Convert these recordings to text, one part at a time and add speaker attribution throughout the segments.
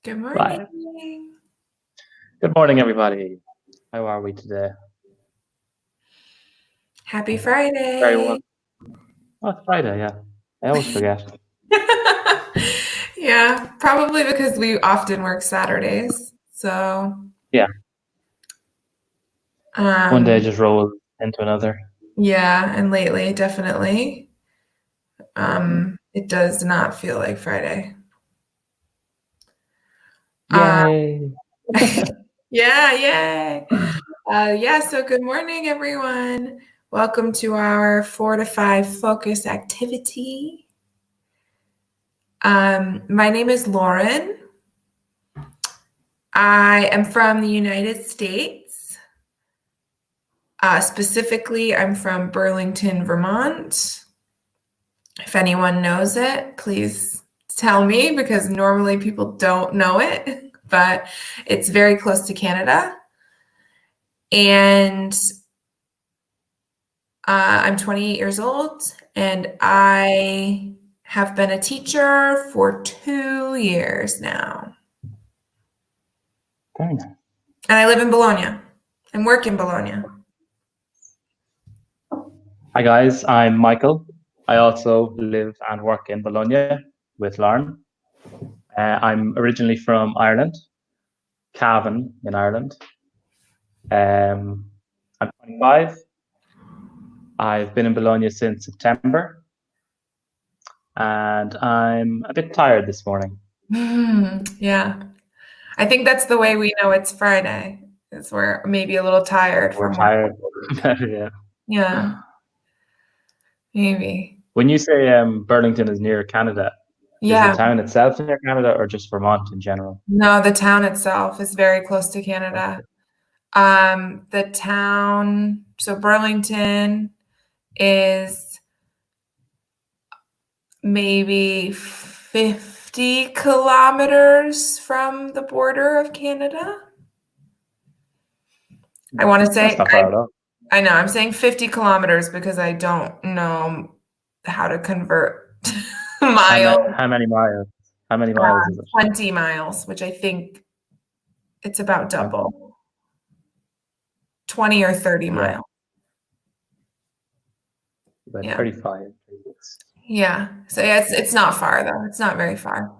Speaker 1: Good
Speaker 2: Right.
Speaker 1: morning.
Speaker 2: Good morning, everybody. How are we today?
Speaker 1: Happy
Speaker 2: Very well.
Speaker 1: Friday.
Speaker 2: Oh, it's Friday, yeah. I always forget.
Speaker 1: Yeah, probably because we often work Saturdays. So,
Speaker 2: Yeah. One day
Speaker 1: um,
Speaker 2: just rolls into another.
Speaker 1: yeah, and lately, definitely, it does not feel like Friday. Uh,
Speaker 2: Yay.
Speaker 1: yeah, yay. So good morning, everyone. Welcome to our 4 to 5 focus activity. My name is Lauren. I am from the United States. Specifically, I'm from Burlington, Vermont. If anyone knows it, please tell me because normally people don't know it, but it's very close to Canada. And I'm 28 years old, and I have been a teacher for 2 years now.
Speaker 2: Very nice.
Speaker 1: And I live in Bologna and work in Bologna.
Speaker 2: Hi, guys. I'm Michael. I also live and work in Bologna with Lauren. I'm originally from Ireland, Cavan in Ireland. I'm 25. I've been in Bologna since September. And I'm a bit tired this morning.
Speaker 1: Yeah. I think that's the way we know it's Friday. Is we're maybe a little tired
Speaker 2: We're
Speaker 1: from work.
Speaker 2: tired. Yeah.
Speaker 1: Yeah, maybe.
Speaker 2: When you say Burlington is near Canada, is the
Speaker 1: Yeah.
Speaker 2: town itself near Canada or just Vermont in general?
Speaker 1: No, the town itself is very close to Canada. The town, so Burlington is maybe 50 kilometers from the border of Canada. I want to
Speaker 2: That's
Speaker 1: say,
Speaker 2: not far at all.
Speaker 1: I know I'm saying 50 kilometers because I don't know how to convert miles.
Speaker 2: How many miles? How many miles is it?
Speaker 1: 20 miles, which I think it's about double. 20 or 30
Speaker 2: Yeah,
Speaker 1: miles.
Speaker 2: about
Speaker 1: Yeah.
Speaker 2: 35.
Speaker 1: Yeah. So yeah, it's not far though. It's not very far.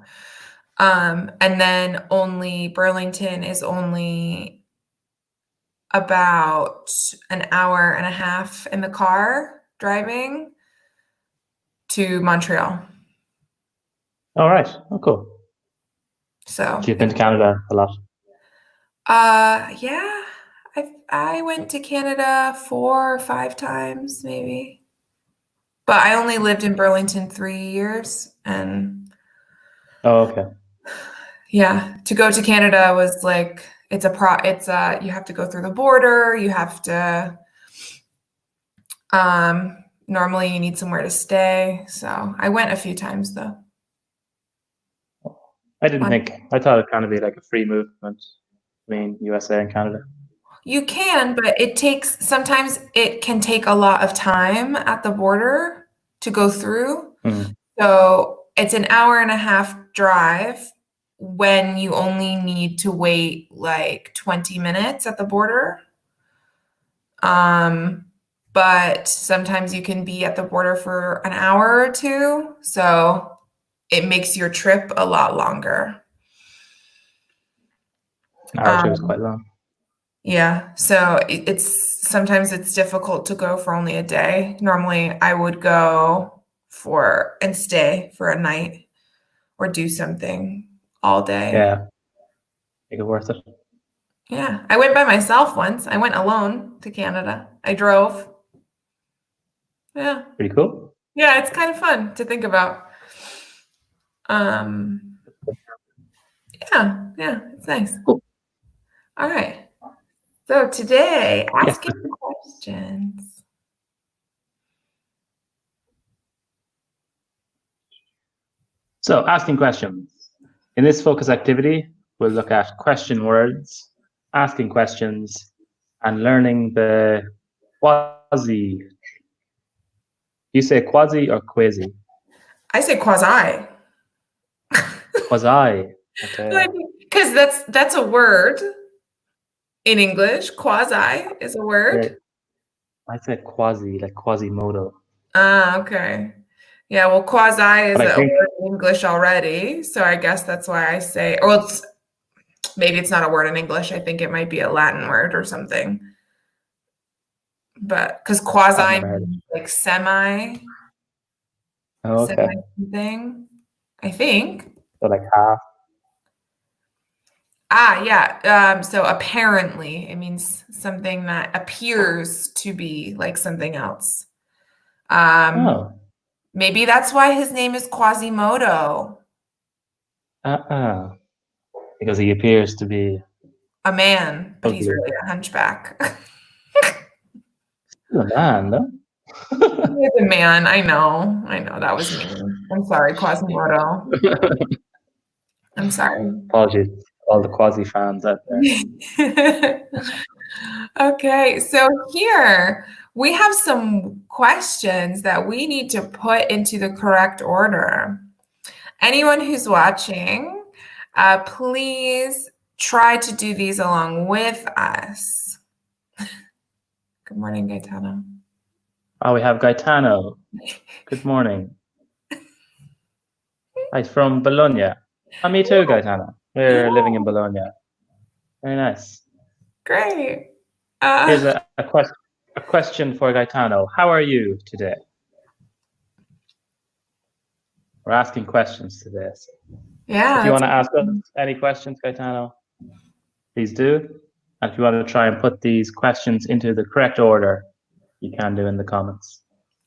Speaker 1: And then only Burlington is only about an hour and a half in the car driving to Montreal.
Speaker 2: All right. Oh, cool.
Speaker 1: So
Speaker 2: You've been to Canada a lot.
Speaker 1: yeah, I went to Canada 4 or 5 times maybe. But I only lived in Burlington 3 years, and
Speaker 2: Oh, okay.
Speaker 1: yeah, to go to Canada was like it's you have to go through the border, you have to normally you need somewhere to stay. So I went a few times though.
Speaker 2: I thought it'd kind of be like a free movement between USA and Canada.
Speaker 1: You can, but sometimes it can take a lot of time at the border to go through. So it's an hour and a half drive when you only need to wait like 20 minutes at the border. But sometimes you can be at the border for an hour or two. So it makes your trip a lot longer.
Speaker 2: An hour or two is quite long.
Speaker 1: Yeah. So sometimes it's difficult to go for only a day. Normally I would go and stay for a night or do something all day.
Speaker 2: Yeah. Make it worth it.
Speaker 1: Yeah. I went by myself once. I went alone to Canada. I drove. Yeah.
Speaker 2: Pretty cool.
Speaker 1: Yeah, it's kind of fun to think about. Yeah, it's nice.
Speaker 2: Cool.
Speaker 1: All right. So today,
Speaker 2: Yes.
Speaker 1: asking questions.
Speaker 2: So, asking questions. In this focus activity, we'll look at question words, asking questions, and learning the quasi. You say quasi or quasi?
Speaker 1: I say quasi.
Speaker 2: Quasi. Okay.
Speaker 1: because that's a word in English. Quasi is a word.
Speaker 2: I said quasi, like Quasimodo.
Speaker 1: Ah, okay. Yeah, well, quasi is
Speaker 2: But I
Speaker 1: a
Speaker 2: think
Speaker 1: word in English already, so I guess that's why I say, or maybe it's not a word in English. I think it might be a Latin word or something. But because
Speaker 2: I've
Speaker 1: quasi
Speaker 2: never heard of it.
Speaker 1: means like semi
Speaker 2: Oh, okay.
Speaker 1: something, I think.
Speaker 2: So like half.
Speaker 1: Ah, yeah. So apparently it means something that appears to be like something else.
Speaker 2: Oh.
Speaker 1: Maybe that's why his name is Quasimodo,
Speaker 2: Because he appears to be
Speaker 1: a man, but he's
Speaker 2: ugly.
Speaker 1: really a hunchback.
Speaker 2: He's a man, no?
Speaker 1: He is a man. I know. That was me. I'm sorry, Quasimodo. I'm sorry.
Speaker 2: Apologies to all the quasi fans out there.
Speaker 1: Okay, so here we have some questions that we need to put into the correct order. Anyone who's watching, please try to do these along with us. Good morning, Gaetano.
Speaker 2: Oh, we have Gaetano. Good morning. He's from Bologna. And me too, Gaetano. We're living in Bologna. Very nice.
Speaker 1: Great.
Speaker 2: Here's a question for Gaetano. How are you today? We're asking questions today. So
Speaker 1: Yeah.
Speaker 2: if you want to ask us any questions, Gaetano, please do. And if you want to try and put these questions into the correct order, you can do in the comments.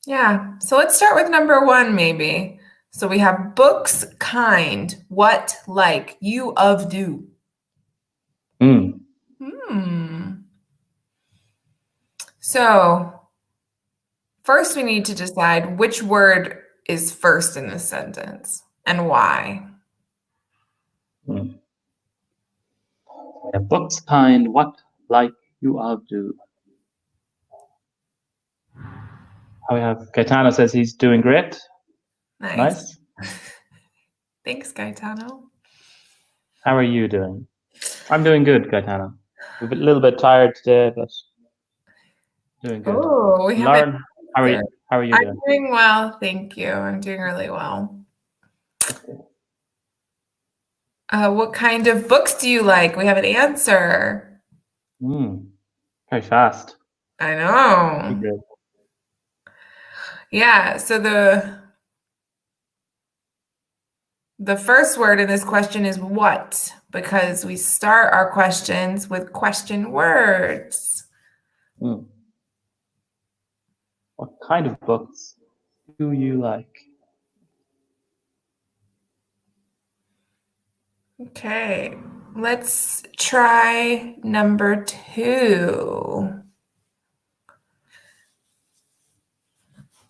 Speaker 1: Yeah. So let's start with number 1, maybe. So we have books, kind, what, like, you, of, do. So first we need to decide which word is first in this sentence and why.
Speaker 2: We have books, kind, what, like, you, of, do. We have Gaetano says he's doing great. Nice.
Speaker 1: Thanks, Gaetano.
Speaker 2: How are you doing? I'm doing good, Gaetano. We're a little bit tired today, but doing good.
Speaker 1: Oh, we haven't.
Speaker 2: Lauren, how are you doing?
Speaker 1: I'm doing well, thank you. I'm doing really well. What kind of books do you like? We have an answer.
Speaker 2: Very fast.
Speaker 1: I know. Yeah, so the first word in this question is what, because we start our questions with question words.
Speaker 2: What kind of books do you like?
Speaker 1: Okay, let's try number 2.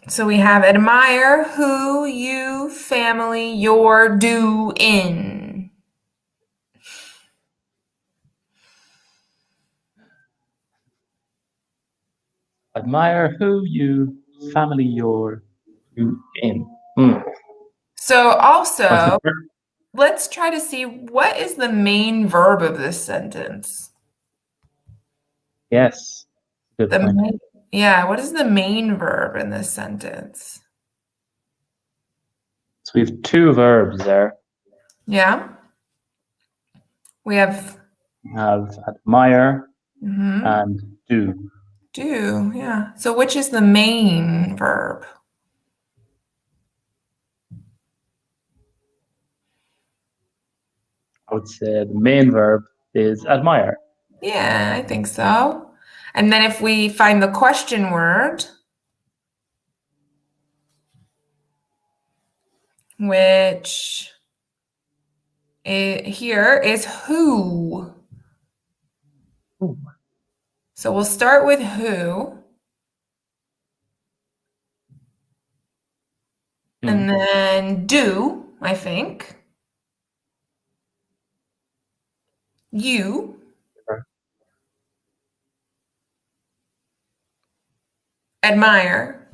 Speaker 1: So we have admire, who, you, family, your, do, in.
Speaker 2: Admire, who, you, family, your, do, in.
Speaker 1: So also, let's try to see what is the main verb of this sentence.
Speaker 2: Yes, good point.
Speaker 1: What is the main verb in this sentence?
Speaker 2: So we have 2 verbs there.
Speaker 1: Yeah. We have
Speaker 2: admire and do.
Speaker 1: Do, yeah. So which is the main verb?
Speaker 2: I would say the main verb is admire.
Speaker 1: Yeah, I think so. And then if we find the question word, which here is who.
Speaker 2: Ooh.
Speaker 1: So we'll start with who. And then do, I think. You. Admire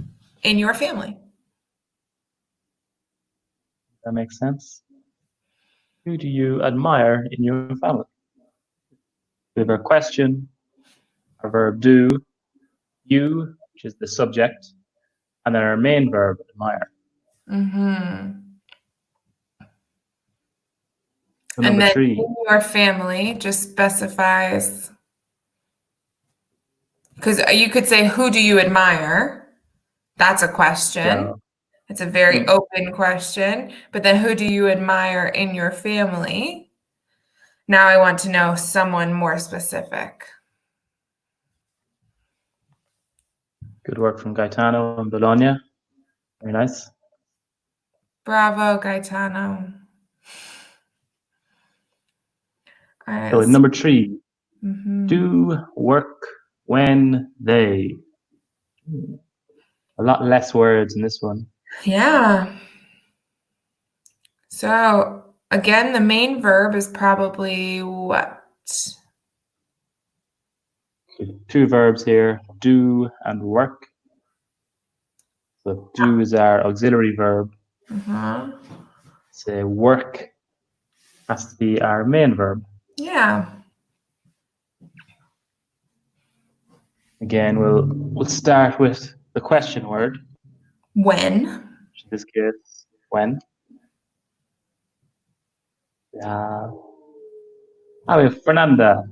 Speaker 1: in your family.
Speaker 2: That makes sense. Who do you admire in your family? We have our question, our verb do, you, which is the subject, and then our main verb, admire. So
Speaker 1: And
Speaker 2: number
Speaker 1: then
Speaker 2: 3.
Speaker 1: in your family just specifies, because you could say, who do you admire? That's a question.
Speaker 2: Yeah.
Speaker 1: It's a very open question. But then who do you admire in your family? Now I want to know someone more specific.
Speaker 2: Good work from Gaetano and Bologna. Very nice.
Speaker 1: Bravo, Gaetano. All right,
Speaker 2: So number 3, do work when they. A lot less words in this one.
Speaker 1: Yeah. So again, the main verb is probably what?
Speaker 2: 2 verbs here, do and work. So do is our auxiliary verb. So work has to be our main verb.
Speaker 1: Yeah.
Speaker 2: Again, we'll start with the question word.
Speaker 1: When?
Speaker 2: In this case, when. Yeah. We have Fernanda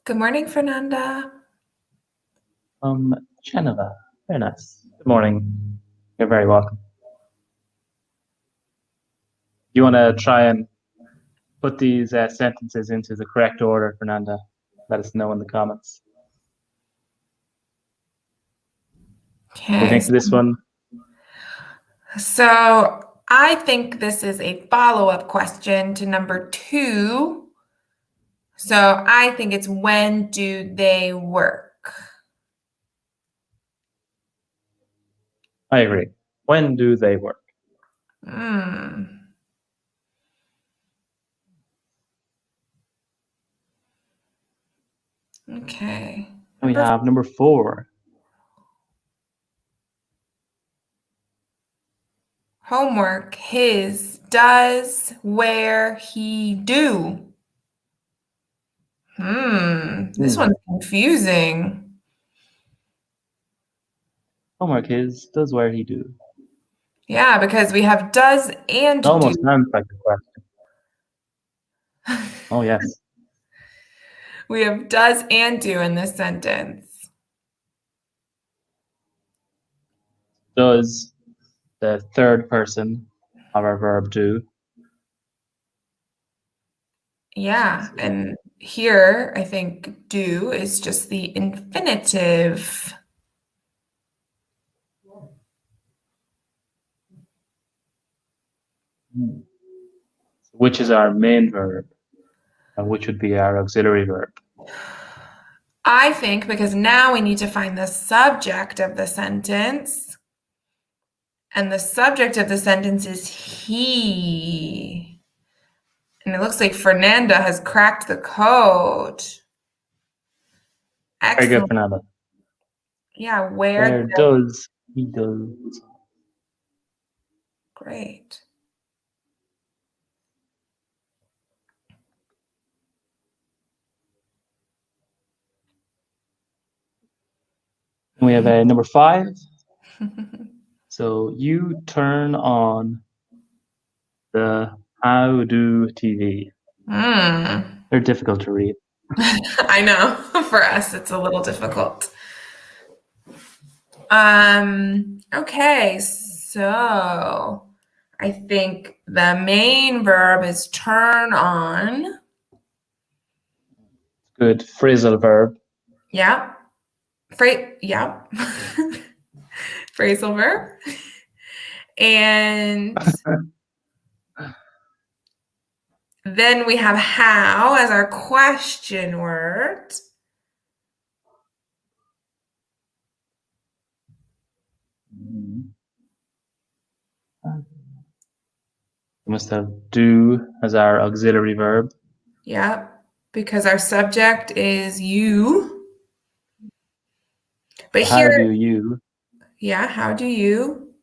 Speaker 1: Good morning, Fernanda.
Speaker 2: from Geneva. Very nice. Good morning. You're very welcome. You want to try and put these sentences into the correct order, Fernanda? Let us know in the comments.
Speaker 1: Okay.
Speaker 2: What do you think of this one?
Speaker 1: So I think this is a follow-up question to number 2. So I think it's when do they work?
Speaker 2: I agree. When do they work?
Speaker 1: Okay.
Speaker 2: And we have number 4.
Speaker 1: Homework, his, does, where, he, do. This one's confusing.
Speaker 2: Homework is does, where, he, do.
Speaker 1: Yeah, because we have does and
Speaker 2: It almost
Speaker 1: do.
Speaker 2: sounds like a question. Oh, yes.
Speaker 1: We have does and do in this sentence.
Speaker 2: Does the third person of our verb do.
Speaker 1: Yeah, and here I think do is just the infinitive.
Speaker 2: Which is our main verb, and which would be our auxiliary verb.
Speaker 1: I think because now we need to find the subject of the sentence. And the subject of the sentence is he. And it looks like Fernanda has cracked the code. Excellent.
Speaker 2: Very good, Fernanda.
Speaker 1: Yeah, where
Speaker 2: does he does.
Speaker 1: Great.
Speaker 2: We have a number 5. So you turn on the How Do TV. They're difficult to read.
Speaker 1: I know. For us, it's a little difficult. Okay, so I think the main verb is turn on.
Speaker 2: Good phrasal verb.
Speaker 1: Yeah. Yeah. Phrasal verb. And then we have how as our question word.
Speaker 2: We must have do as our auxiliary verb.
Speaker 1: Yeah, because our subject is you. But
Speaker 2: how
Speaker 1: here,
Speaker 2: do you?
Speaker 1: Yeah, how do you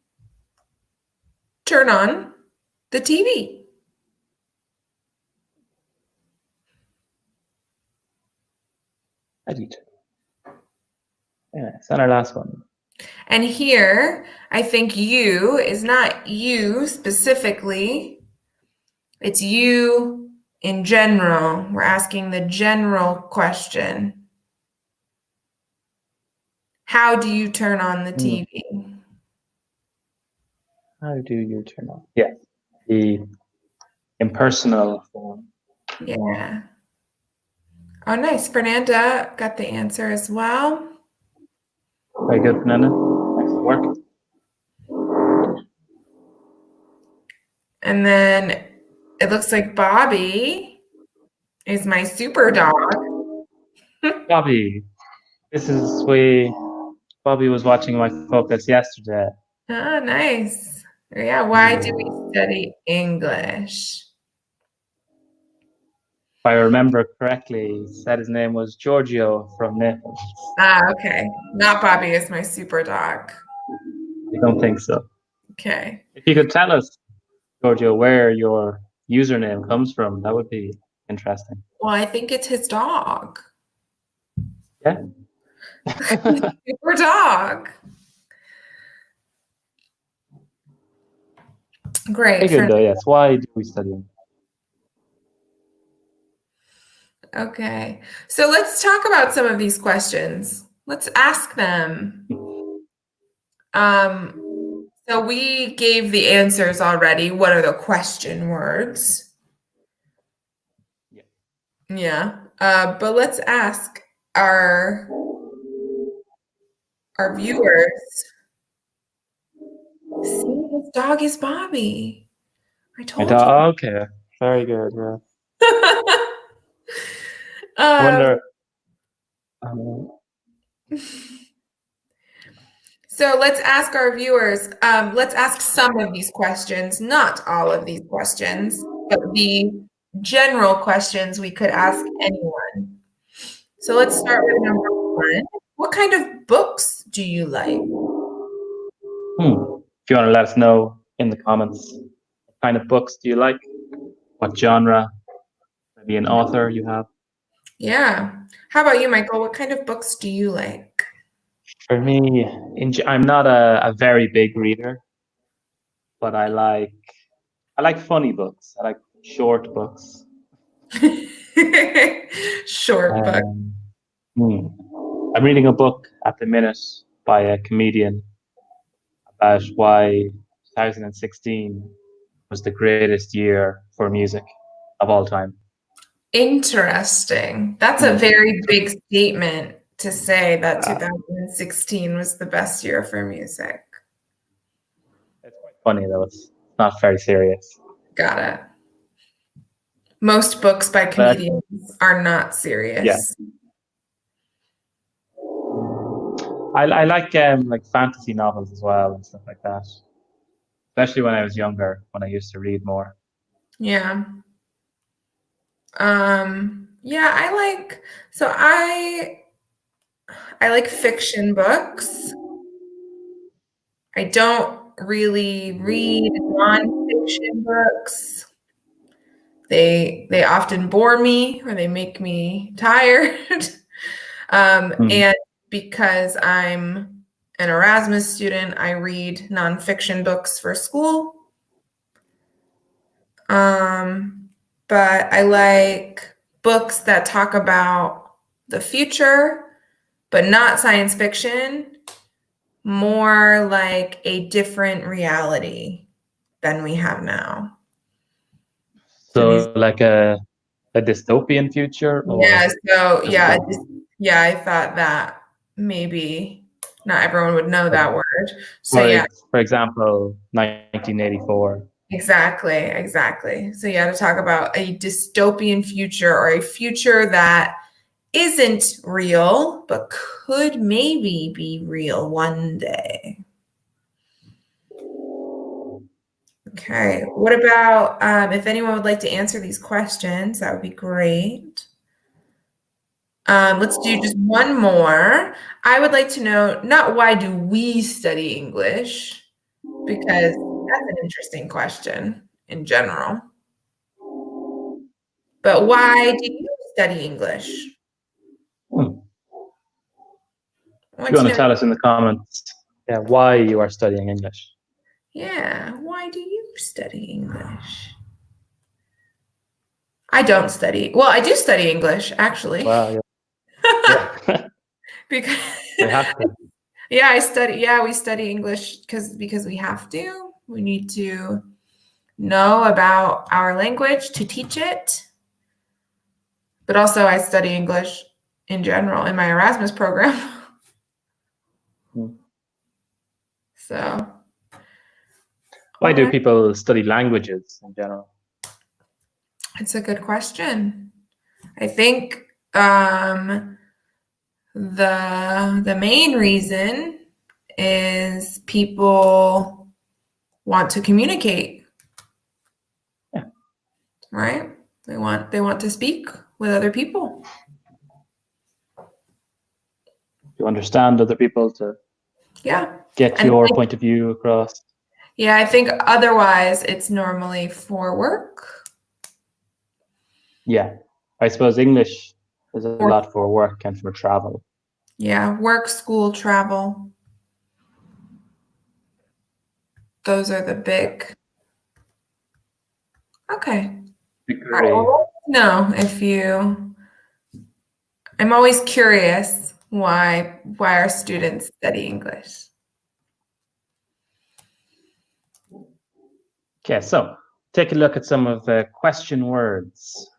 Speaker 1: turn on the TV?
Speaker 2: Editor. Yeah, it's on our last one.
Speaker 1: And here, I think you is not you specifically. It's you in general. We're asking the general question. How do you turn on the TV?
Speaker 2: How do you turn on? Yeah, the impersonal form.
Speaker 1: Yeah. Oh, nice. Fernanda got the answer as well.
Speaker 2: Very good, Fernanda. Excellent work.
Speaker 1: And then it looks like Bobby is my super dog.
Speaker 2: Bobby. This is Bobby was watching my focus yesterday.
Speaker 1: Ah, nice. Yeah, why do we study English?
Speaker 2: If I remember correctly, he said his name was Giorgio from Naples.
Speaker 1: Ah, okay. Not Bobby is my super dog.
Speaker 2: I don't think so.
Speaker 1: Okay.
Speaker 2: If you could tell us, Giorgio, where your username comes from, that would be interesting.
Speaker 1: Well, I think it's his dog.
Speaker 2: Yeah.
Speaker 1: Super dog. Great.
Speaker 2: Very good, though, yes. Why do we study English?
Speaker 1: Okay. So let's talk about some of these questions. Let's ask them. So we gave the answers already. What are the question words? Yeah. But let's ask our viewers. See, his dog is Bobby. I told you.
Speaker 2: Okay. Very good, yeah. I wonder.
Speaker 1: So let's ask our viewers, let's ask some of these questions, not all of these questions, but the general questions we could ask anyone. So let's start with number one. What kind of books do you like?
Speaker 2: If you want to let us know in the comments, what kind of books do you like? What genre? Maybe an author you have?
Speaker 1: Yeah. How about you, Michael? What kind of books do you like?
Speaker 2: For me, I'm not a very big reader, but I like funny books. I like short books.
Speaker 1: Short book.
Speaker 2: I'm reading a book at the minute by a comedian about why 2016 was the greatest year for music of all time.
Speaker 1: Interesting. That's a very big statement to say that 2016 was the best year for music.
Speaker 2: It's quite funny though. It's not very serious.
Speaker 1: Got it. Most books by comedians are not serious.
Speaker 2: Yeah. I like fantasy novels as well and stuff like that. Especially when I was younger, when I used to read more.
Speaker 1: Yeah. Yeah, I like fiction books. I don't really read nonfiction books. They often bore me or they make me tired. And because I'm an Erasmus student, I read nonfiction books for school. But I like books that talk about the future, but not science fiction, more like a different reality than we have now.
Speaker 2: So like a dystopian future? Or
Speaker 1: I thought that maybe not everyone would know that word. So
Speaker 2: for example, 1984.
Speaker 1: Exactly. So to talk about a dystopian future or a future that isn't real, but could maybe be real one day. Okay, what about if anyone would like to answer these questions, that would be great. Let's do just one more. I would like to know, not why do we study English, because that's an interesting question in general. But why do you study English?
Speaker 2: If you want to tell us in the comments, why you are studying English.
Speaker 1: Yeah, why do you study English? I don't study. Well, I do study English, actually.
Speaker 2: Wow, yeah.
Speaker 1: Because
Speaker 2: we have to.
Speaker 1: Yeah, I study. Yeah, we study English because we have to. We need to know about our language to teach it. But also, I study English in general in my Erasmus program. So,
Speaker 2: why do people study languages in general?
Speaker 1: It's a good question. I think the main reason is people want to communicate.
Speaker 2: Yeah.
Speaker 1: Right? They want to speak with other people.
Speaker 2: To understand other people, to get your point of view across.
Speaker 1: Yeah, I think otherwise it's normally for work.
Speaker 2: Yeah, I suppose English is a lot for work and for travel.
Speaker 1: Yeah, work, school, travel. Those are the big. Okay.
Speaker 2: Degree.
Speaker 1: No, if you. I'm always curious why our students study English.
Speaker 2: Okay, so take a look at some of the question words.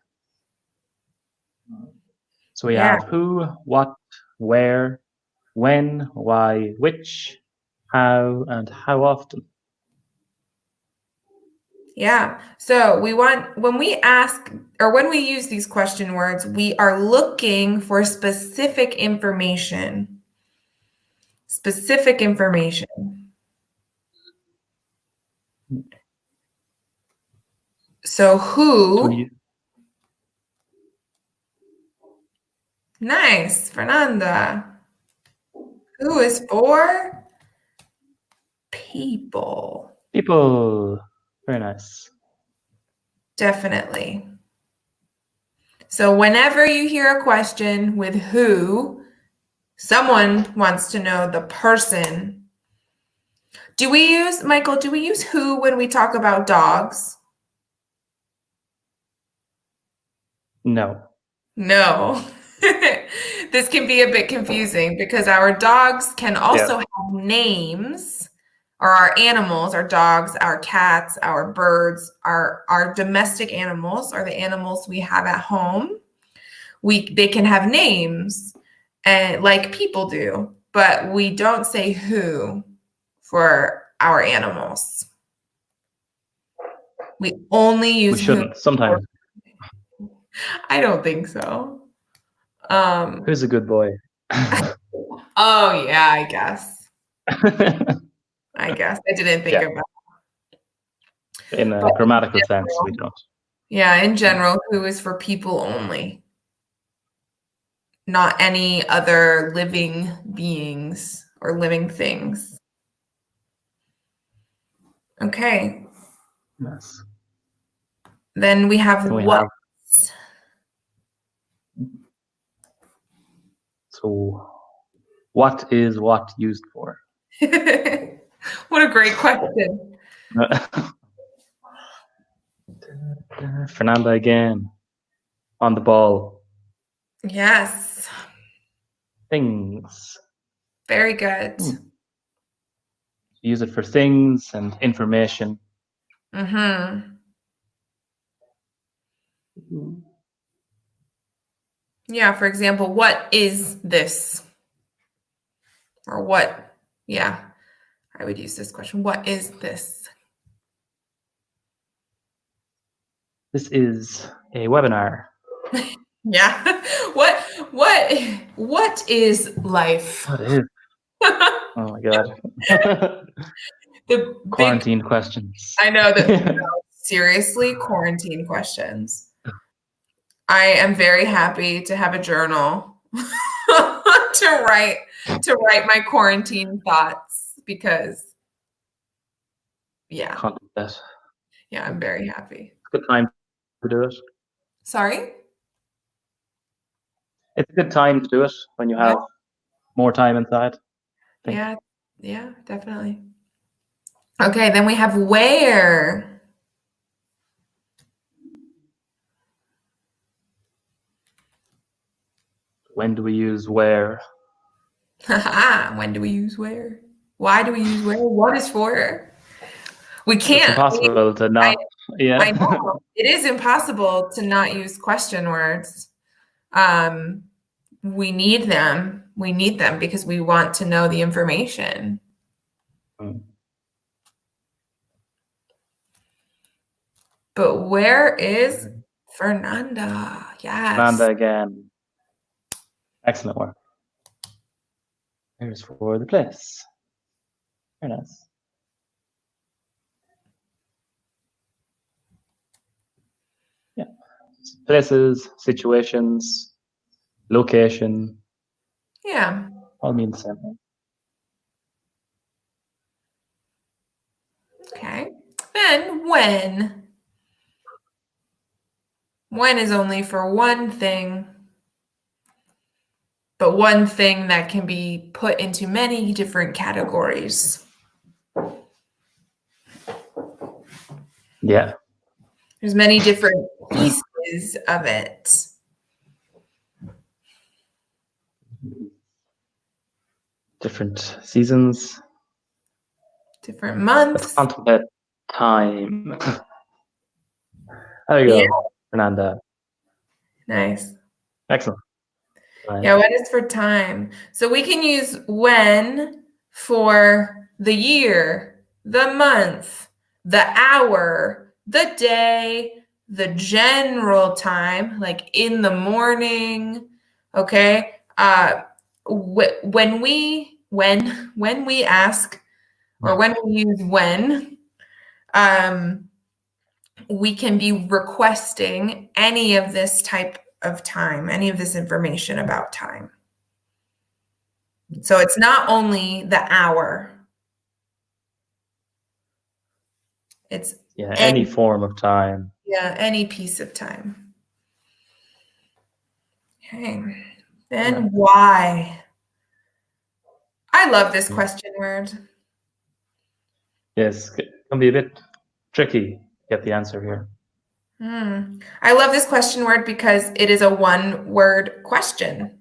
Speaker 2: So we have who, what, where, when, why, which, how, and how often.
Speaker 1: Yeah. So when we ask or when we use these question words, we are looking for specific information. Specific information. So who? Nice, Fernanda. Who is for people?
Speaker 2: People. Very nice.
Speaker 1: Definitely. So whenever you hear a question with who, someone wants to know the person. Michael, do we use who when we talk about dogs?
Speaker 2: No.
Speaker 1: No. This can be a bit confusing because our dogs can also have names, or our animals, our dogs, our cats, our birds, our domestic animals, or the animals we have at home. They can have names, and like people do, but we don't say who for our animals. We only use
Speaker 2: we shouldn't
Speaker 1: who.
Speaker 2: Sometimes.
Speaker 1: I don't think so.
Speaker 2: Who's a good boy?
Speaker 1: Oh yeah, I guess. I didn't think about
Speaker 2: it. In a grammatical sense, we don't.
Speaker 1: Yeah, in general, who is for people only. Not any other living beings or living things. Okay.
Speaker 2: Yes.
Speaker 1: Then we have what.
Speaker 2: So, what is what used for?
Speaker 1: What a great question.
Speaker 2: Fernanda again, on the ball.
Speaker 1: Yes.
Speaker 2: Things.
Speaker 1: Very good.
Speaker 2: Use it for things and information.
Speaker 1: Yeah, for example, what is this? Or what? Yeah, I would use this question. What is this?
Speaker 2: This is a webinar.
Speaker 1: Yeah. What is life?
Speaker 2: What is? Oh my god.
Speaker 1: The
Speaker 2: quarantine questions.
Speaker 1: I know that. Seriously, quarantine questions. I am very happy to have a journal to write my quarantine thoughts because yeah, I'm very happy.
Speaker 2: It's a good time to do it.
Speaker 1: Sorry?
Speaker 2: It's a good time to do it when you have more time inside. I think.
Speaker 1: Yeah, definitely. Okay, then we have where.
Speaker 2: When do we use where?
Speaker 1: When do we use where? Why do we use where? What is for? We can't.
Speaker 2: It's impossible to not.
Speaker 1: I know. It is impossible to not use question words. We need them. We need them because we want to know the information. But where is Fernanda? Yes.
Speaker 2: Fernanda again. Excellent work. Here's for the place. Very nice. Yeah. Places, situations, location.
Speaker 1: Yeah.
Speaker 2: All mean the same thing.
Speaker 1: Okay. Then when. When is only for one thing, but one thing that can be put into many different categories.
Speaker 2: Yeah.
Speaker 1: There's many different pieces of it.
Speaker 2: Different seasons.
Speaker 1: Different months.
Speaker 2: Let's contemplate time. There you go, Fernanda.
Speaker 1: Nice.
Speaker 2: Excellent. Right.
Speaker 1: Yeah, when is for time. So we can use when for the year, the month, the hour, the day, the general time, like in the morning. Okay. When we ask, or when we use when, we can be requesting any of this type of time, any of this information about time. So it's not only the hour. It's
Speaker 2: any form of time.
Speaker 1: Yeah, any piece of time. Okay. Then why? I love this question word.
Speaker 2: Yes, it can be a bit tricky to get the answer here.
Speaker 1: I love this question word because it is a one-word question.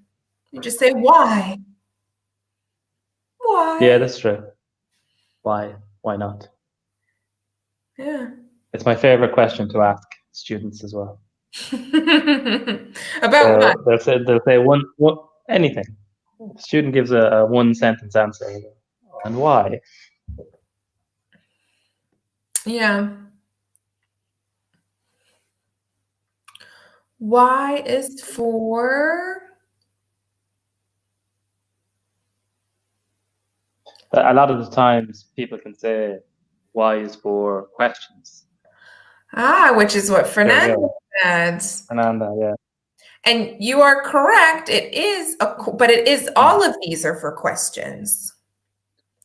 Speaker 1: You just say why. Why?
Speaker 2: Yeah, that's true. Why? Why not?
Speaker 1: Yeah.
Speaker 2: It's my favorite question to ask students as well.
Speaker 1: About what?
Speaker 2: They'll say one anything. The student gives a one-sentence answer. And why?
Speaker 1: Yeah. Why is for?
Speaker 2: A lot of the times people can say why is for questions.
Speaker 1: Which is what Fernanda said.
Speaker 2: Fernanda, yeah.
Speaker 1: And you are correct. It is, but it is, all of these are for questions.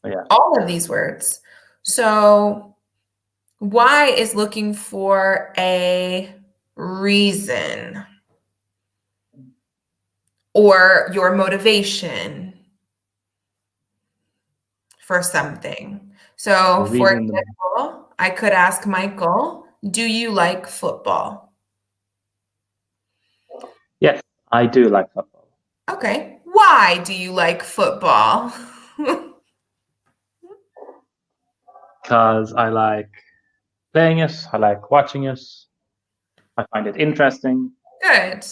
Speaker 2: Yeah.
Speaker 1: All of these words. So why is looking for a reason or your motivation for something. So for example, I could ask Michael, do you like football?
Speaker 2: Yes, I do like football.
Speaker 1: Okay. Why do you like football?
Speaker 2: Because I like playing it, I like watching it, I find it interesting.
Speaker 1: Good.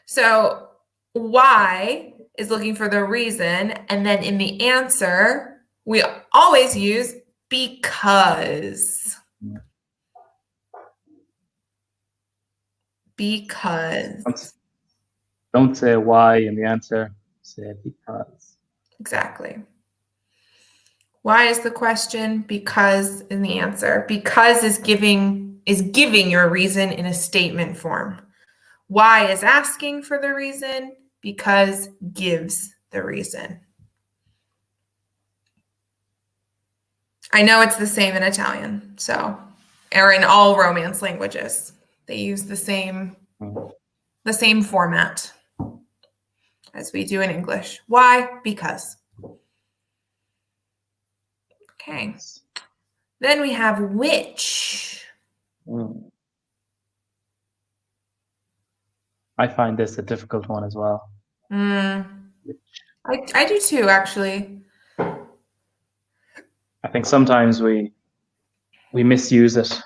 Speaker 1: So why is looking for the reason, and then in the answer, we always use because. Because.
Speaker 2: Don't say why in the answer, say because.
Speaker 1: Exactly. Why is the question, because in the answer. Because is giving your reason in a statement form. Why is asking for the reason, because gives the reason. I know it's the same in Italian, or in all Romance languages. They use the same format. as we do in English. Why? Because. Okay. Then we have which.
Speaker 2: I find this a difficult one as well.
Speaker 1: I do too, actually.
Speaker 2: I think sometimes we misuse it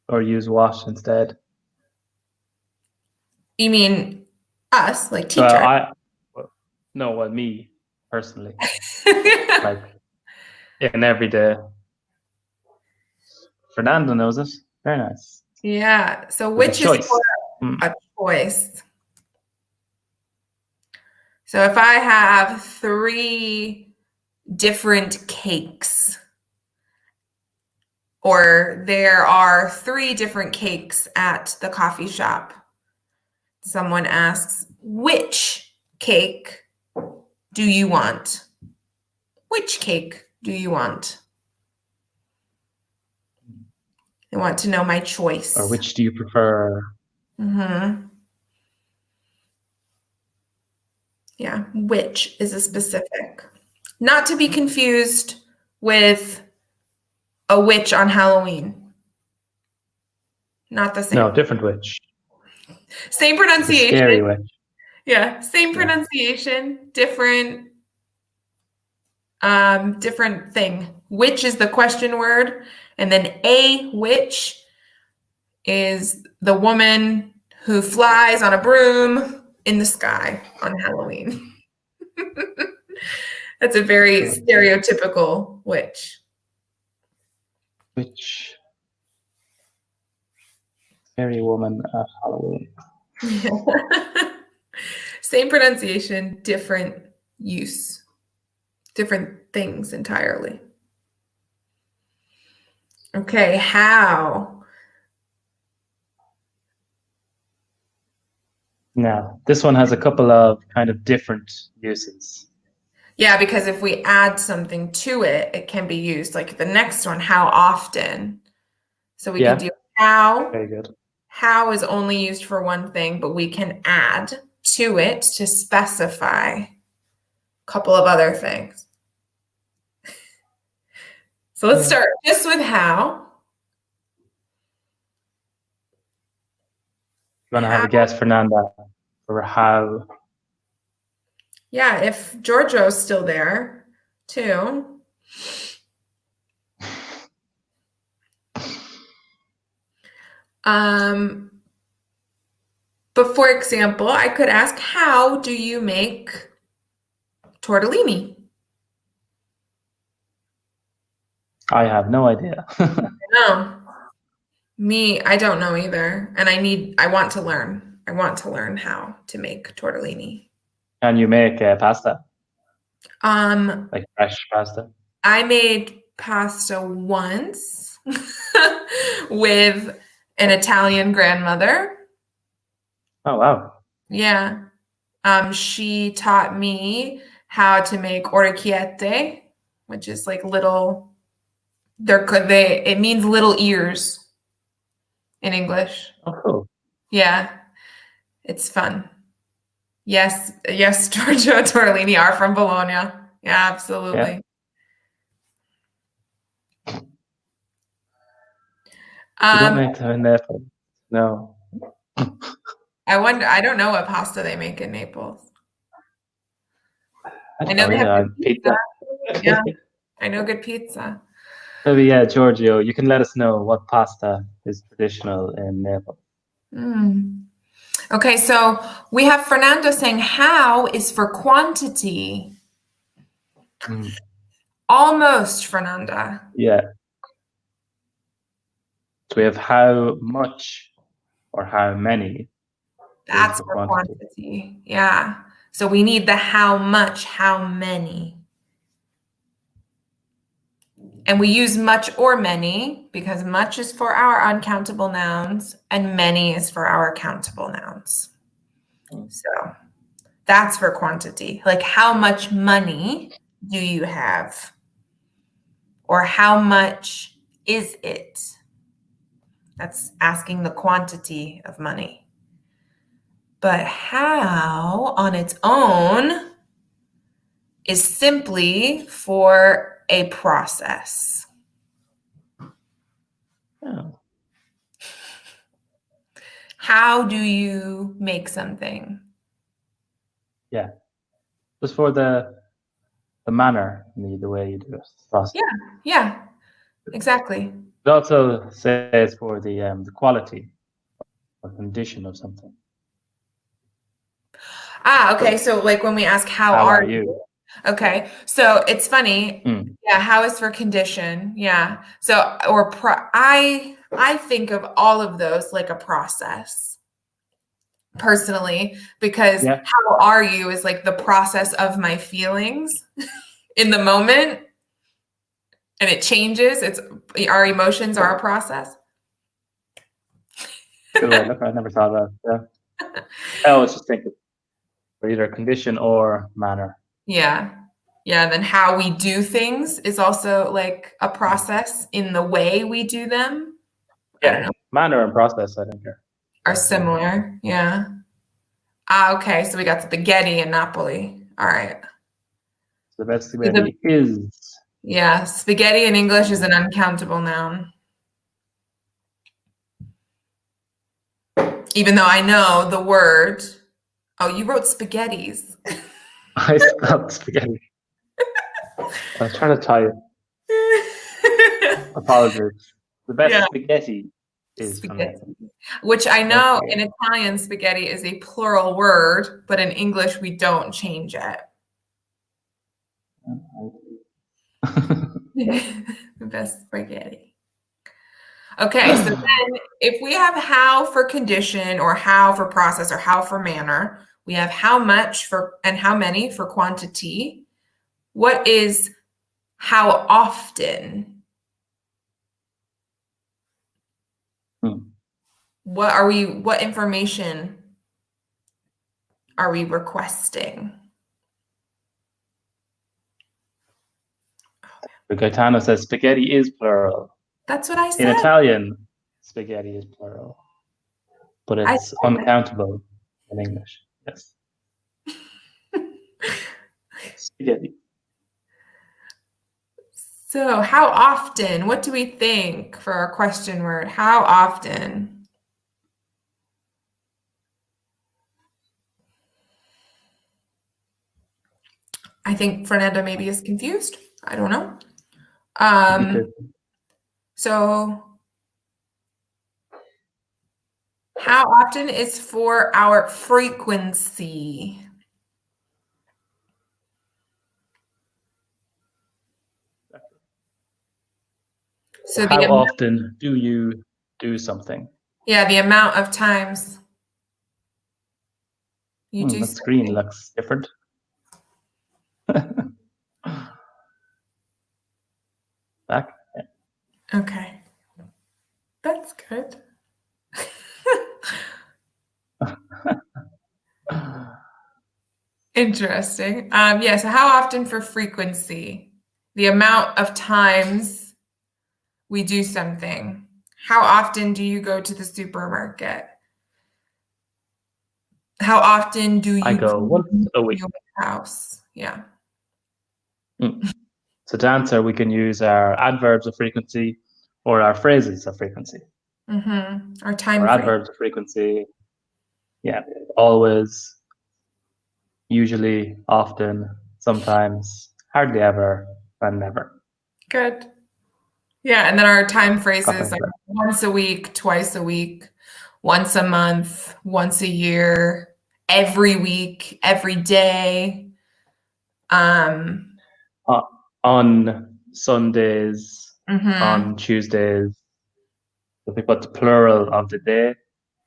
Speaker 2: or use what instead.
Speaker 1: You mean us, like teacher?
Speaker 2: Well, me personally. Like in every day. Fernando knows it. Very nice.
Speaker 1: Yeah. So
Speaker 2: With
Speaker 1: which
Speaker 2: a choice.
Speaker 1: is for a choice. So if I have 3 different cakes, or there are 3 different cakes at the coffee shop, someone asks, which cake do you want? Which cake do you want? They want to know my choice.
Speaker 2: Or which do you prefer?
Speaker 1: Yeah, which is a specific. Not to be confused with a witch on Halloween. Not the same.
Speaker 2: No, different witch.
Speaker 1: Same pronunciation.
Speaker 2: The scary witch.
Speaker 1: Yeah, same pronunciation, different different thing. Which is the question word, and then a witch is the woman who flies on a broom in the sky on Halloween. That's a very stereotypical witch.
Speaker 2: Witch. Scary woman at Halloween.
Speaker 1: Same pronunciation, different use. Different things entirely. Okay, how?
Speaker 2: Now, this one has a couple of kind of different uses.
Speaker 1: Yeah, because if we add something to it, it can be used. Like the next one, how often? So we can do how.
Speaker 2: Very good.
Speaker 1: How is only used for one thing, but we can add to it to specify a couple of other things. So let's start just with how.
Speaker 2: You want to have a guess, Fernanda, for how?
Speaker 1: Yeah, if Giorgio's still there, too. But for example, I could ask, how do you make tortellini?
Speaker 2: I have no idea.
Speaker 1: No. I don't know either. And I want to learn. I want to learn how to make tortellini.
Speaker 2: Can you make pasta?
Speaker 1: Like
Speaker 2: fresh pasta?
Speaker 1: I made pasta once with an Italian grandmother.
Speaker 2: Oh, wow.
Speaker 1: Yeah. She taught me how to make orecchiette, which is like little, it means little ears in English.
Speaker 2: Oh, cool.
Speaker 1: Yeah, it's fun. Yes, Giorgio Tortellini are from Bologna. Yeah, absolutely.
Speaker 2: Yeah. You don't make them in Naples? No.
Speaker 1: I don't know what pasta they make in Naples. I know they have good pizza. Yeah, I know good pizza.
Speaker 2: Maybe, yeah, Giorgio, you can let us know what pasta is traditional in Naples.
Speaker 1: Okay, so we have Fernando saying how is for quantity. Almost, Fernanda.
Speaker 2: Yeah. So we have how much or how many.
Speaker 1: That's for quantity. Yeah. So we need the how much, how many. And we use much or many because much is for our uncountable nouns and many is for our countable nouns. So that's for quantity. Like how much money do you have? Or how much is it? That's asking the quantity of money. But how on its own is simply for a process.
Speaker 2: Oh.
Speaker 1: How do you make something?
Speaker 2: Yeah. Just for the manner, the way you do it. Process.
Speaker 1: Yeah, exactly.
Speaker 2: It also says for the quality or condition of something.
Speaker 1: Okay. So like when we ask how are you? Okay. So it's funny. Yeah, how is for condition. Yeah. So or I think of all of those like a process personally, because how are you is like the process of my feelings in the moment, and it changes. It's our emotions are a process.
Speaker 2: Good way. Look, I never thought of that. Yeah. I was just thinking for either condition or manner.
Speaker 1: Yeah. Yeah. And then how we do things is also like a process in the way we do them.
Speaker 2: Yeah.
Speaker 1: I don't know.
Speaker 2: Manner and process, I think,
Speaker 1: Are similar. Yeah. Okay. So we got spaghetti and Napoli. All right.
Speaker 2: The best spaghetti is.
Speaker 1: Yeah. Spaghetti in English is an uncountable noun. Even though I know the word. Oh, you wrote spaghettis.
Speaker 2: I spelled spaghetti. I was trying to tell you. Apologies. The best spaghetti is
Speaker 1: spaghetti. Which I know in Italian spaghetti is a plural word, but in English we don't change it. The best spaghetti. Okay, so then if we have how for condition or how for process or how for manner, we have how much for and how many for quantity. What is how often? What information are we requesting?
Speaker 2: Gaetano says spaghetti is plural.
Speaker 1: That's what I said.
Speaker 2: In Italian, spaghetti is plural, but it's uncountable in English. Yes. Spaghetti.
Speaker 1: So how often? What do we think for our question word? How often? I think Fernanda maybe is confused. I don't know. So how often is for our frequency?
Speaker 2: So how often do you do something?
Speaker 1: Yeah, the amount of times you do
Speaker 2: the screen looks different. Back.
Speaker 1: Okay. That's good. Interesting. Yeah, so how often for frequency? The amount of times we do something. How often do you go to the supermarket? How often do you
Speaker 2: I go once a week.
Speaker 1: Your house? Yeah.
Speaker 2: So to answer, we can use our adverbs of frequency or our phrases of frequency.
Speaker 1: Our time
Speaker 2: or
Speaker 1: frame.
Speaker 2: Adverbs of frequency. Yeah, always, usually, often, sometimes, hardly ever, and never.
Speaker 1: Good. Yeah, and then our time phrases are once a week, twice a week, once a month, once a year, every week, every day.
Speaker 2: On Sundays, on Tuesdays. If we put the plural of the day,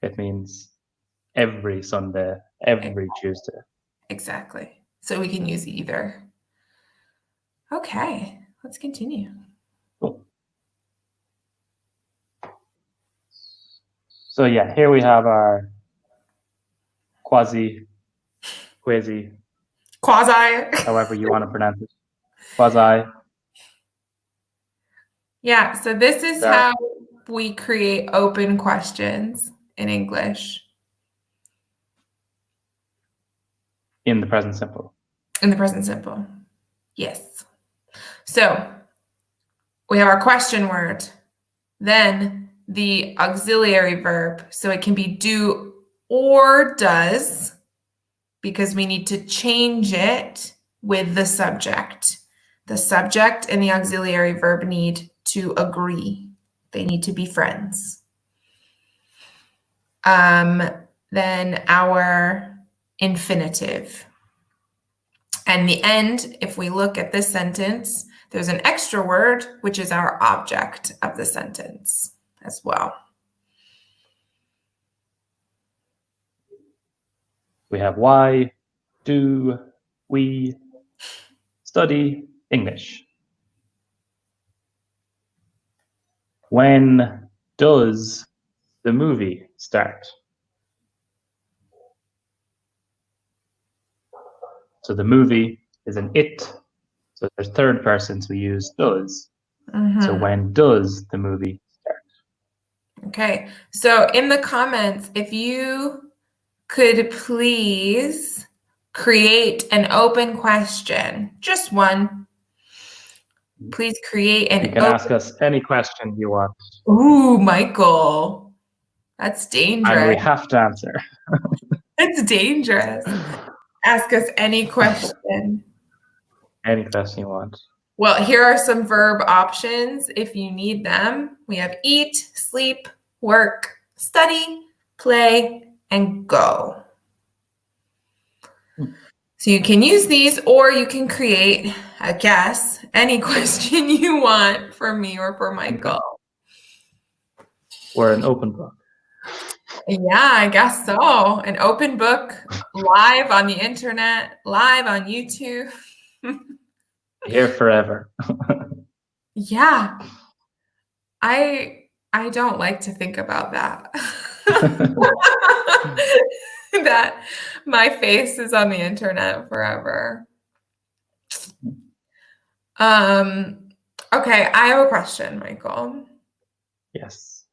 Speaker 2: it means every Sunday, every Tuesday.
Speaker 1: Exactly. So we can use either. Okay, let's continue.
Speaker 2: Cool. So yeah, here we have our quasi, however you want to pronounce it. Quasi.
Speaker 1: Yeah, so this is how we create open questions in English.
Speaker 2: In the present simple.
Speaker 1: In the present simple. Yes. So we have our question word, then the auxiliary verb. So it can be do or does, because we need to change it with the subject. The subject and the auxiliary verb need to agree. They need to be friends. Then our infinitive. And the end, if we look at this sentence, there's an extra word, which is our object of the sentence as well.
Speaker 2: We have why do we study English? When does the movie start? So the movie is an it. So there's third person, so we use does. So when does the movie start?
Speaker 1: Okay, so in the comments, if you could please create an open question, just one. Please create an
Speaker 2: You can ask us any question you want.
Speaker 1: Ooh, Michael, that's dangerous.
Speaker 2: And we have to answer.
Speaker 1: It's dangerous. Ask us any question.
Speaker 2: Any question you want.
Speaker 1: Well, here are some verb options if you need them. We have eat, sleep, work, study, play, and go. So you can use these, or you can create, I guess, any question you want for me or for Michael.
Speaker 2: We're an open book.
Speaker 1: Yeah, I guess so. An open book, live on the internet, live on YouTube.
Speaker 2: Here forever.
Speaker 1: Yeah. I don't like to think about that. That my face is on the internet forever. Okay, I have a question, Michael.
Speaker 2: Yes.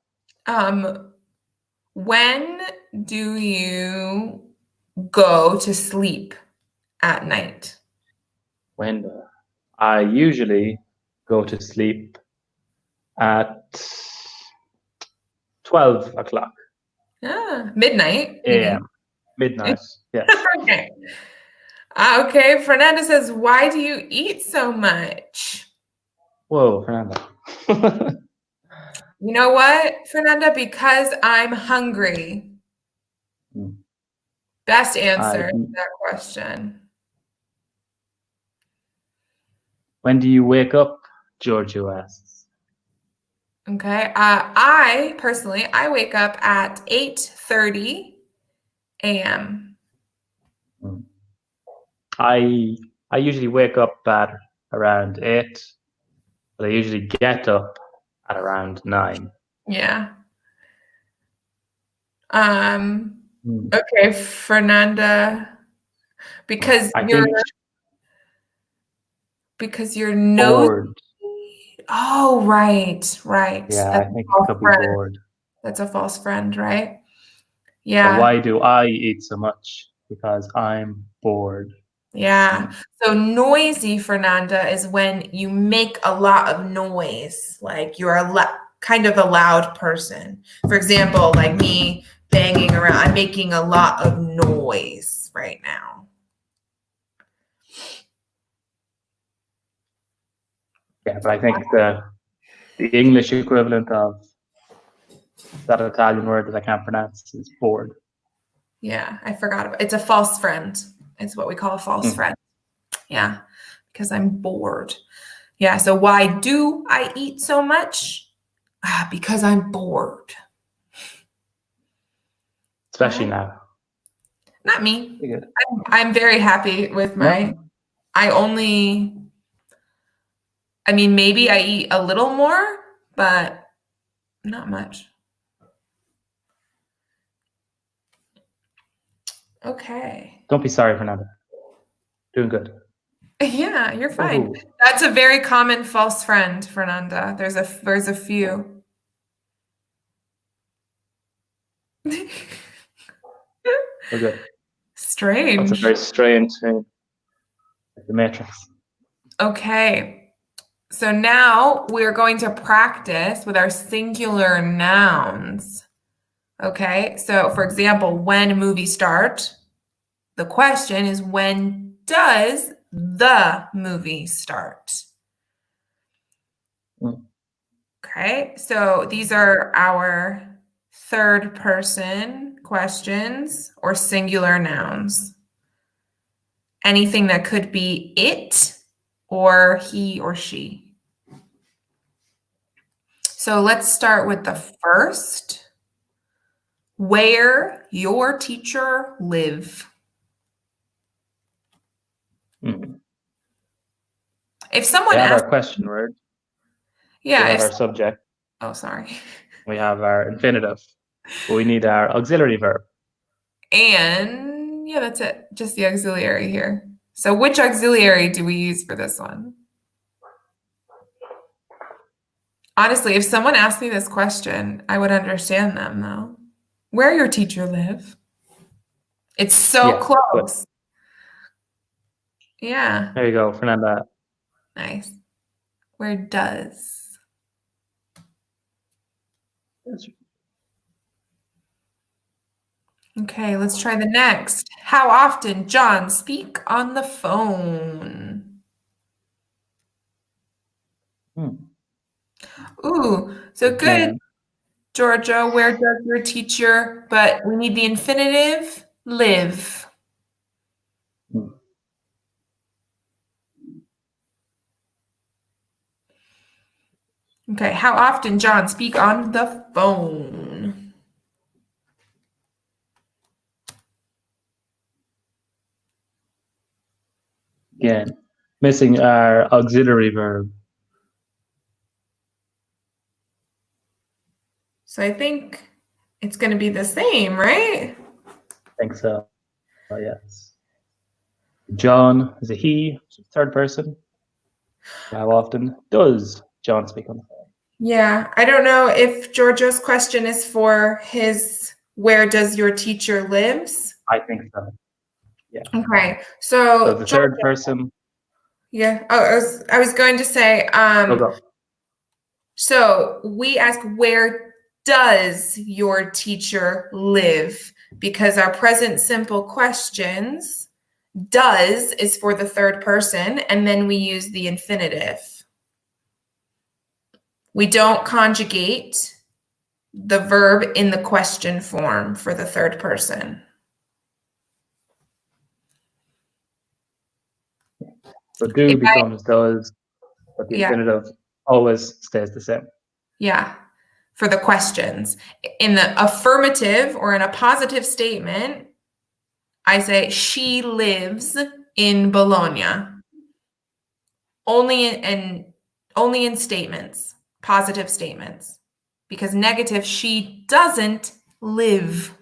Speaker 1: When do you go to sleep at night?
Speaker 2: When I usually go to sleep at 12 o'clock.
Speaker 1: Midnight.
Speaker 2: AM. Midnight. Yes.
Speaker 1: Okay. Okay, Fernanda says, why do you eat so much?
Speaker 2: Whoa, Fernanda.
Speaker 1: You know what, Fernanda? Because I'm hungry. Best answer to that question.
Speaker 2: When do you wake up? Giorgio asks.
Speaker 1: Okay. I personally wake up at 8:30 a.m.
Speaker 2: I usually wake up at around 8, but I usually get up at around 9.
Speaker 1: Yeah. Okay, Fernanda, because you're
Speaker 2: bored.
Speaker 1: Oh, right.
Speaker 2: Yeah, I think it could be bored.
Speaker 1: That's a false friend, right? Yeah.
Speaker 2: So why do I eat so much? Because I'm bored.
Speaker 1: Yeah. So noisy, Fernanda, is when you make a lot of noise, like you're kind of a loud person. For example, like me banging around, I'm making a lot of noise right now.
Speaker 2: Yeah, but I think the English equivalent of that Italian word that I can't pronounce is bored.
Speaker 1: Yeah, I forgot about it. It's a false friend. It's what we call a false friend. Yeah, because I'm bored. Yeah, so why do I eat so much? Because I'm bored.
Speaker 2: Especially now.
Speaker 1: Not me. I'm very happy with my, maybe I eat a little more, but not much. Okay.
Speaker 2: Don't be sorry, Fernanda. Doing good.
Speaker 1: Yeah, you're fine. Ooh. That's a very common false friend, Fernanda. There's a few.
Speaker 2: We're good.
Speaker 1: Strange.
Speaker 2: That's a very strange thing. Like the Matrix.
Speaker 1: Okay. So now we're going to practice with our singular nouns. Okay. So for example, when movies start, the question is, when does the movie start? Okay. So these are our third person questions or singular nouns. Anything that could be it or he or she. So let's start with the first. Where your teacher live. If someone
Speaker 2: We have
Speaker 1: asks,
Speaker 2: our question word.
Speaker 1: yeah,
Speaker 2: We have our subject.
Speaker 1: Oh, sorry.
Speaker 2: We have our infinitive. But we need our auxiliary verb.
Speaker 1: And yeah, that's it. Just the auxiliary here. So which auxiliary do we use for this one? Honestly, if someone asked me this question, I would understand them though. Where your teacher live? It's so close. Yeah.
Speaker 2: There you go, Fernanda.
Speaker 1: Nice. Where does? Okay, let's try the next. How often, John, speak on the phone? Ooh, so good, Georgia. Where does your teacher? But we need the infinitive, live. Okay, how often, John, speak on the phone?
Speaker 2: Again, missing our auxiliary verb.
Speaker 1: So I think it's going to be the same, right?
Speaker 2: I think so. Oh, yes. John is a he, third person. How often does John speak on the phone?
Speaker 1: Yeah, I don't know if Georgia's question is for his where does your teacher lives?
Speaker 2: I think so. Yeah.
Speaker 1: Okay. So
Speaker 2: the third person.
Speaker 1: Yeah. Oh, I was going to say
Speaker 2: Go.
Speaker 1: So we ask, where does your teacher live? Because our present simple questions, does is for the third person, and then we use the infinitive. We don't conjugate the verb in the question form for the third person.
Speaker 2: So do becomes does, but the infinitive always stays the same.
Speaker 1: Yeah, for the questions. In the affirmative or in a positive statement, I say she lives in Bologna. Only in statements, positive statements. Because negative, she doesn't live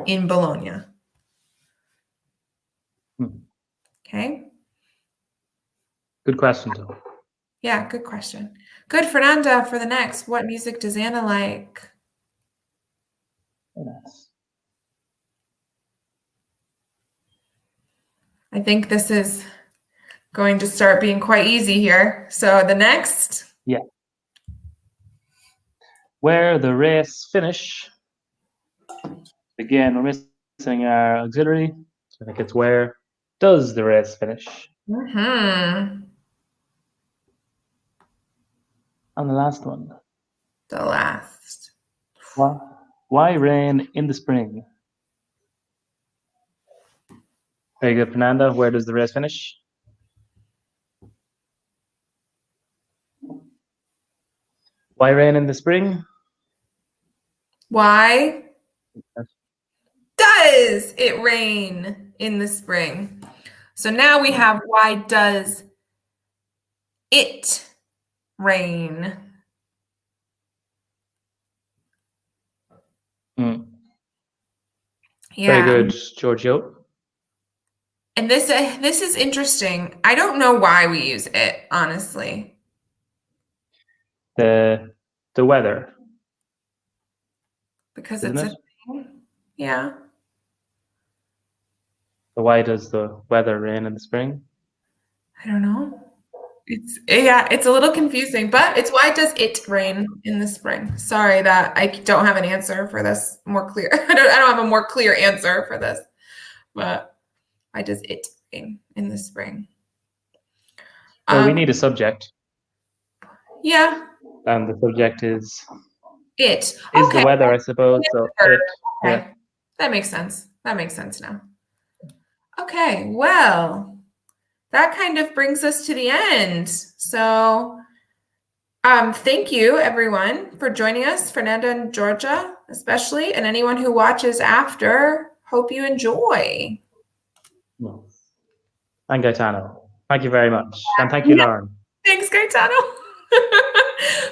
Speaker 1: in Bologna. Okay.
Speaker 2: Good question, Tom.
Speaker 1: Yeah, good question. Good, Fernanda, for the next. What music does Anna like?
Speaker 2: Yes.
Speaker 1: I think this is going to start being quite easy here. So the next.
Speaker 2: Yeah. Where the race finish. Again, we're missing our auxiliary. I think it's where does the race finish?
Speaker 1: Mm-hmm.
Speaker 2: And the last one.
Speaker 1: The last.
Speaker 2: Why rain in the spring? Very good, Fernanda. Where does the race finish? Why rain in the spring?
Speaker 1: Why does it rain in the spring? So now we have, why does it rain?
Speaker 2: Yeah. Very good, Giorgio.
Speaker 1: And this is interesting. I don't know why we use it, honestly.
Speaker 2: The weather.
Speaker 1: Because
Speaker 2: Isn't
Speaker 1: it's a thing. Yeah.
Speaker 2: So why does the weather rain in the spring?
Speaker 1: I don't know. It's a little confusing, but it's why does it rain in the spring? Sorry that I don't have an answer for this more clear. I don't have a more clear answer for this, but why does it rain in the spring?
Speaker 2: Well, we need a subject.
Speaker 1: Yeah.
Speaker 2: And the subject is
Speaker 1: It.
Speaker 2: Is the weather, I suppose. So it.
Speaker 1: Okay.
Speaker 2: Yeah.
Speaker 1: That makes sense. That makes sense now. Okay, well, that kind of brings us to the end. So thank you, everyone, for joining us, Fernanda and Georgia, especially, and anyone who watches after. Hope you enjoy.
Speaker 2: And Gaetano. Thank you very much. And thank you, Lauren.
Speaker 1: Thanks, Gaetano.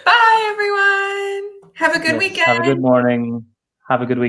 Speaker 1: Bye, everyone. Have a good weekend.
Speaker 2: Have a good morning. Have a good weekend.